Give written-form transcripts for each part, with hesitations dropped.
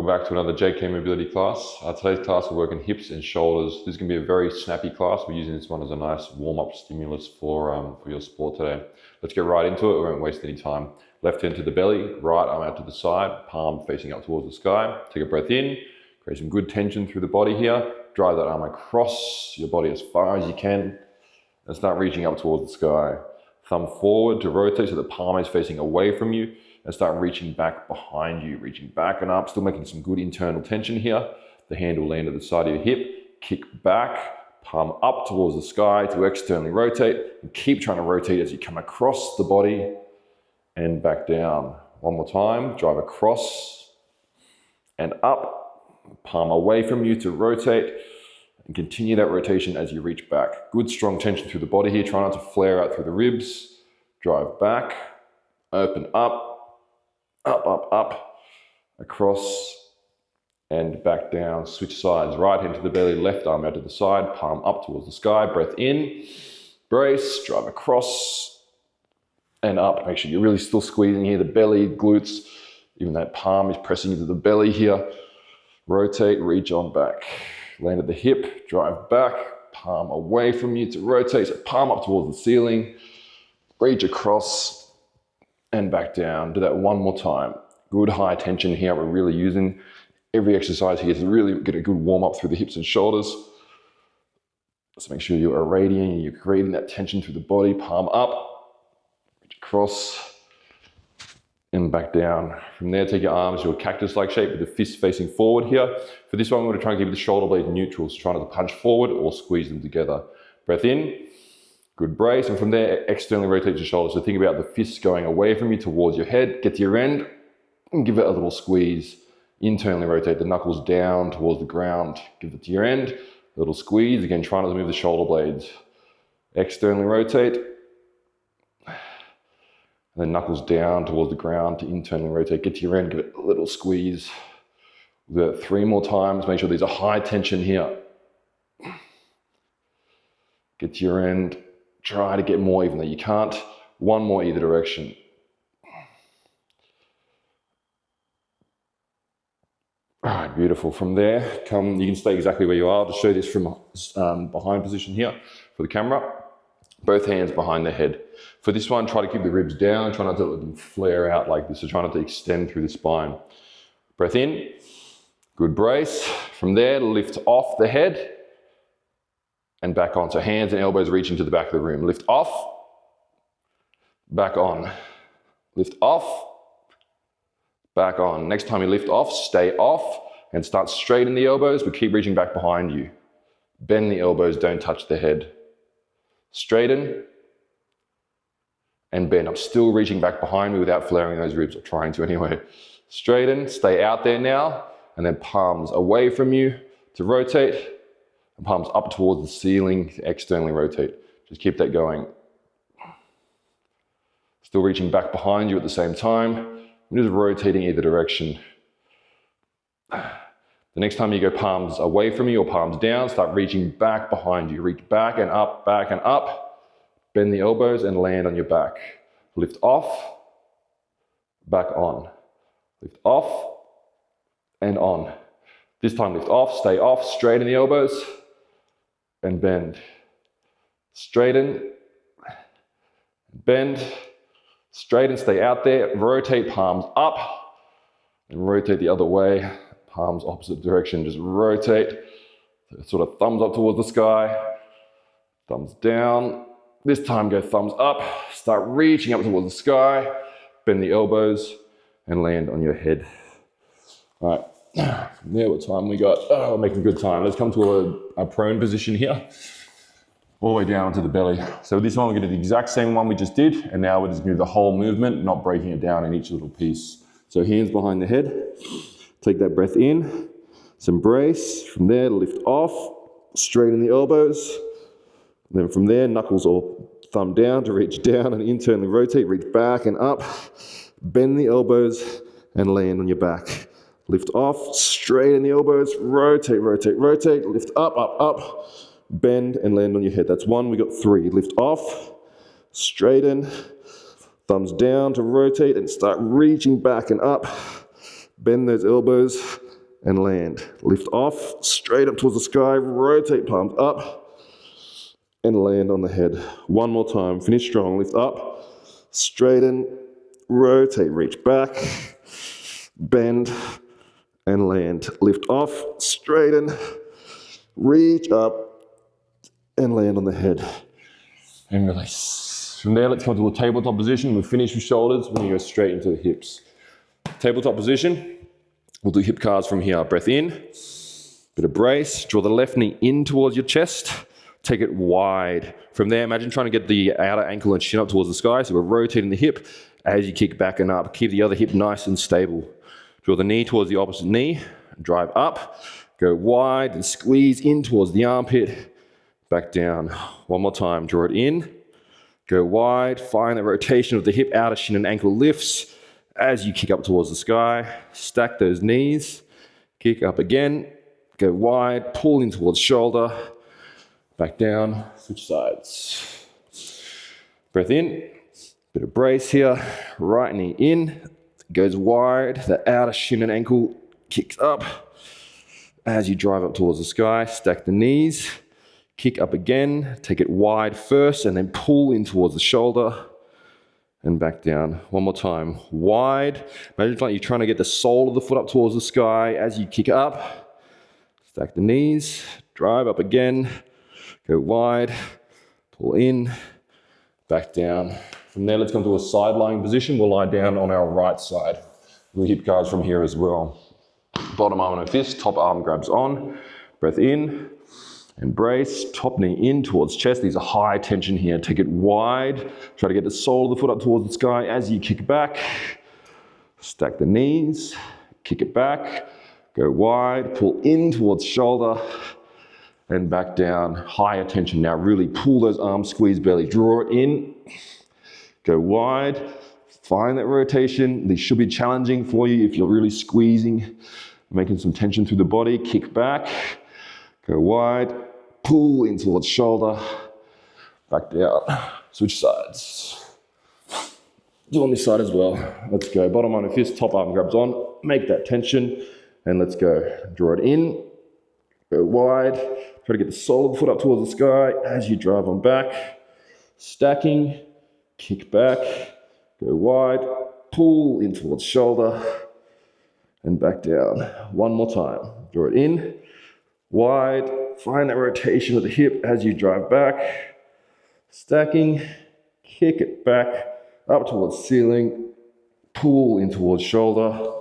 Welcome back to another JK Mobility class. Today's class we're working hips and shoulders. This is going to be a very snappy class. We're using this one as a nice warm-up stimulus for your sport today. Let's get right into it. We won't waste any time. Left hand to the belly, right arm out to the side, palm facing up towards the sky. Take a breath in, create some good tension through the body here. Drive that arm across your body as far as you can and start reaching up towards the sky. Thumb forward to rotate so the palm is facing away from you. And start reaching back behind you, reaching back and up, still making some good internal tension here. The hand will land at the side of your hip, kick back, palm up towards the sky to externally rotate, and keep trying to rotate as you come across the body and back down. One more time, drive across and up, palm away from you to rotate, and continue that rotation as you reach back. Good strong tension through the body here, try not to flare out through the ribs. Drive back, open up, up, across and back down. Switch sides, right hand to the belly, left arm out to the side, palm up towards the sky, breath in, brace, drive across and up. Make sure you're really still squeezing here, the belly, glutes, even that palm is pressing into the belly here. Rotate, reach on back. Land at the hip, drive back, palm away from you to rotate, so palm up towards the ceiling, reach across and back down. Do that one more time. Good high tension here. We're really using every exercise here to really get a good warm up through the hips and shoulders. Just make sure you're irradiating, you're creating that tension through the body. Palm up, reach across and back down. From there, take your arms to a cactus-like shape with the fists facing forward here. For this one, we're going to try and keep the shoulder blades neutral, so try not to punch forward or squeeze them together. Breath in. Good brace, and from there, externally rotate your shoulders. So think about the fists going away from you towards your head. Get to your end and give it a little squeeze. Internally rotate the knuckles down towards the ground. Give it to your end, a little squeeze. Again, try not to move the shoulder blades. Externally rotate. And then knuckles down towards the ground to internally rotate. Get to your end, give it a little squeeze. Do that 3 more times. Make sure there's a high tension here. Get to your end. Try to get more even though you can't. 1 more either direction. All right, beautiful. From there, you can stay exactly where you are. To show this from behind position here for the camera. Both hands behind the head. For this one, try to keep the ribs down. Try not to let them flare out like this. So try not to extend through the spine. Breath in. Good brace. From there, lift off the head. And back on. So hands and elbows reaching to the back of the room. Lift off, back on. Lift off, back on. Next time you lift off, stay off and start straighten the elbows, but keep reaching back behind you. Bend the elbows, don't touch the head. Straighten and bend. I'm still reaching back behind me without flaring those ribs, or trying to anyway. Straighten, stay out there now, and then palms away from you to rotate. Palms up towards the ceiling, externally rotate. Just keep that going. Still reaching back behind you at the same time. We're just rotating either direction. The next time you go palms away from you or palms down, start reaching back behind you. Reach back and up, back and up. Bend the elbows and land on your back. Lift off, back on. Lift off and on. This time lift off, stay off, straighten the elbows. And bend. Straighten, bend, straighten, stay out there, rotate palms up, and rotate the other way, palms opposite direction, just rotate, sort of thumbs up towards the sky, thumbs down, this time go thumbs up, start reaching up towards the sky, bend the elbows, and land on your head. All right. From there, what time we got? Oh, we're making good time. Let's come to a prone position here. All the way down to the belly. So with this one, we're going to do the exact same one we just did. And now we're just going to do the whole movement, not breaking it down in each little piece. So hands behind the head. Take that breath in. Some brace. From there, lift off. Straighten the elbows. And then from there, knuckles or thumb down to reach down and internally rotate. Reach back and up. Bend the elbows and land on your back. Lift off, straighten the elbows, rotate, rotate, rotate, lift up, up, up, bend and land on your head. That's 1, we got 3. Lift off, straighten, thumbs down to rotate and start reaching back and up. Bend those elbows and land. Lift off, straight up towards the sky, rotate palms up, and land on the head. One more time, finish strong, lift up, straighten, rotate, reach back, bend, and land. Lift off, straighten, reach up, and land on the head. And release. From there, let's come to a tabletop position. We'll finish with shoulders. We're gonna go straight into the hips. Tabletop position. We'll do hip cards from here. Breath in, bit of brace. Draw the left knee in towards your chest. Take it wide. From there, imagine trying to get the outer ankle and shin up towards the sky. So we're rotating the hip as you kick back and up. Keep the other hip nice and stable. Draw the knee towards the opposite knee. Drive up. Go wide and squeeze in towards the armpit. Back down. One more time. Draw it in. Go wide. Find the rotation of the hip. Outer shin and ankle lifts as you kick up towards the sky. Stack those knees. Kick up again. Go wide. Pull in towards shoulder. Back down, switch sides. Breath in, bit of brace here. Right knee in, goes wide. The outer shin and ankle kicks up. As you drive up towards the sky, stack the knees. Kick up again, take it wide first and then pull in towards the shoulder and back down. One more time, wide. Imagine like you're trying to get the sole of the foot up towards the sky as you kick up. Stack the knees, drive up again. Go wide, pull in, back down. From there, let's come to a side lying position. We'll lie down on our right side. We'll hip cards from here as well. Bottom arm and a fist, top arm grabs on. Breath in, embrace, top knee in towards chest. These are high tension here. Take it wide. Try to get the sole of the foot up towards the sky as you kick back. Stack the knees, kick it back. Go wide, pull in towards shoulder. And back down, higher tension now. Really pull those arms, squeeze belly, draw it in, go wide, find that rotation. These should be challenging for you if you're really squeezing, making some tension through the body. Kick back, go wide, pull in towards shoulder, back down, switch sides. Do on this side as well. Let's go, bottom arm and fist, top arm grabs on, make that tension, and let's go. Draw it in, go wide, try to get the sole of the foot up towards the sky as you drive on back. Stacking, kick back, go wide, pull in towards shoulder, and back down. One more time. Draw it in, wide, find that rotation of the hip as you drive back. Stacking, kick it back, up towards ceiling, pull in towards shoulder,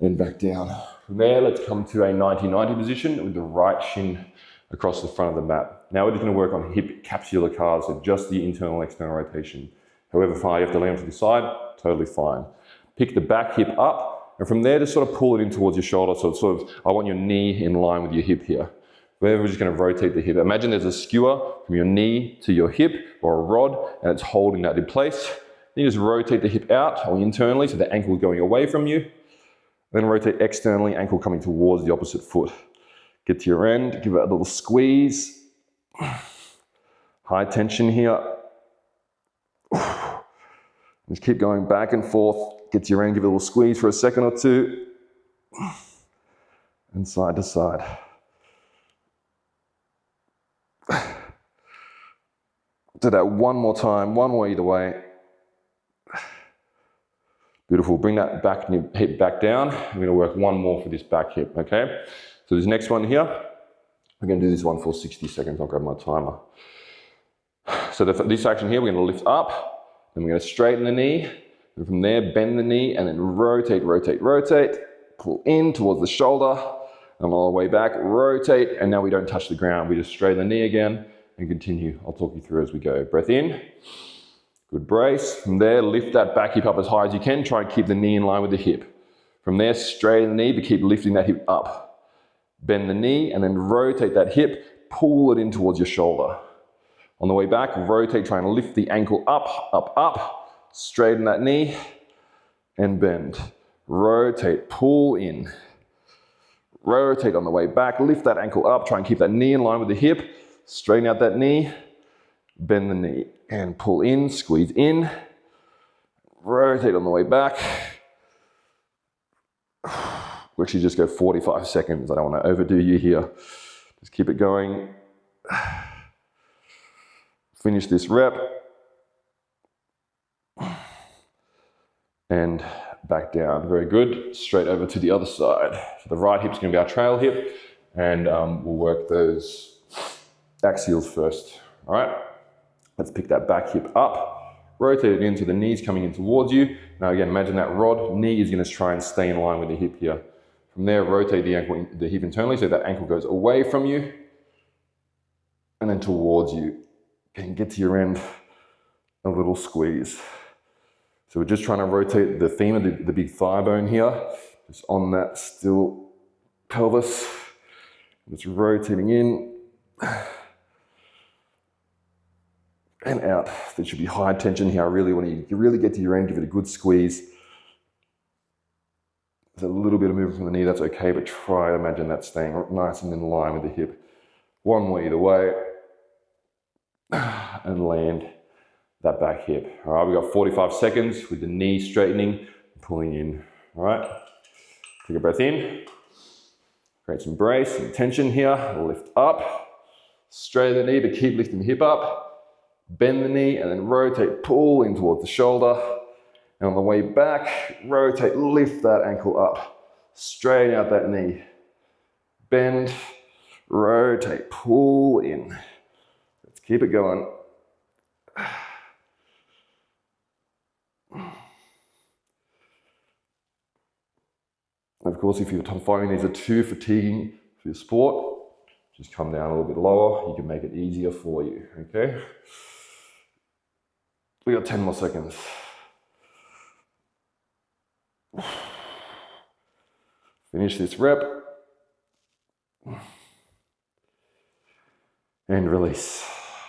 and back down. From there, let's come to a 90-90 position with the right shin across the front of the mat. Now we're just going to work on hip capsular cards, so just the internal and external rotation. However far you have to land to the side, totally fine. Pick the back hip up, and from there just sort of pull it in towards your shoulder. So it's sort of, I want your knee in line with your hip here. We're just going to rotate the hip. Imagine there's a skewer from your knee to your hip or a rod, and it's holding that in place. Then you just rotate the hip out or internally so the ankle is going away from you. Then rotate externally, ankle coming towards the opposite foot. Get to your end, give it a little squeeze. High tension here. Just keep going back and forth. Get to your end, give it a little squeeze for a second or two. And side to side. Do that one more time, one more either way. Beautiful, bring that back hip back down. We're gonna work one more for this back hip, okay? So this next one here, we're gonna do this one for 60 seconds. I'll grab my timer. So this action here, we're gonna lift up, then we're gonna straighten the knee, and from there, bend the knee, and then rotate, rotate, rotate. Pull in towards the shoulder, and all the way back, rotate, and now we don't touch the ground. We just straighten the knee again, and continue. I'll talk you through as we go. Breath in. Good brace. From there, lift that back hip up as high as you can. Try and keep the knee in line with the hip. From there, straighten the knee, but keep lifting that hip up. Bend the knee and then rotate that hip. Pull it in towards your shoulder. On the way back, rotate, try and lift the ankle up, up, up. Straighten that knee and bend. Rotate, pull in. Rotate on the way back, lift that ankle up. Try and keep that knee in line with the hip. Straighten out that knee. Bend the knee and pull in, squeeze in, rotate on the way back, We'll actually just go 45 seconds. I don't want to overdo you here. Just keep it going. Finish this rep. And back down. Very good. Straight over to the other side. So the right hip's going to be our trail hip, and we'll work those axials first. All right. Let's pick that back hip up. Rotate it into the knees coming in towards you. Now again, imagine that rod. Knee is going to try and stay in line with the hip here. From there, rotate the ankle, the hip internally, so that ankle goes away from you, and then towards you. And get to your end. A little squeeze. So we're just trying to rotate the femur, the big thigh bone here, just on that still pelvis. It's rotating in and out. There should be high tension here. I really want you really get to your end, give it a good squeeze. There's a little bit of movement from the knee, that's okay, but try to imagine that staying nice and in line with the hip. One more either way, and land that back hip. All right, we've got 45 seconds with the knee straightening, pulling in. All right, take a breath in, create some brace, some tension here, lift up, straighten the knee, but keep lifting the hip up, bend the knee, and then rotate, pull in towards the shoulder, and on the way back, rotate, lift that ankle up, straighten out that knee, bend, rotate, pull in. Let's keep it going. Of course, if you're finding these are too fatiguing for your sport, just come down a little bit lower. You can make it easier for you, okay? We got 10 more seconds. Finish this rep. And release.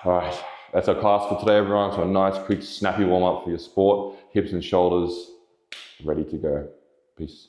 All right, that's our class for today, everyone. So a nice, quick, snappy warm-up for your sport. Hips and shoulders ready to go. Peace.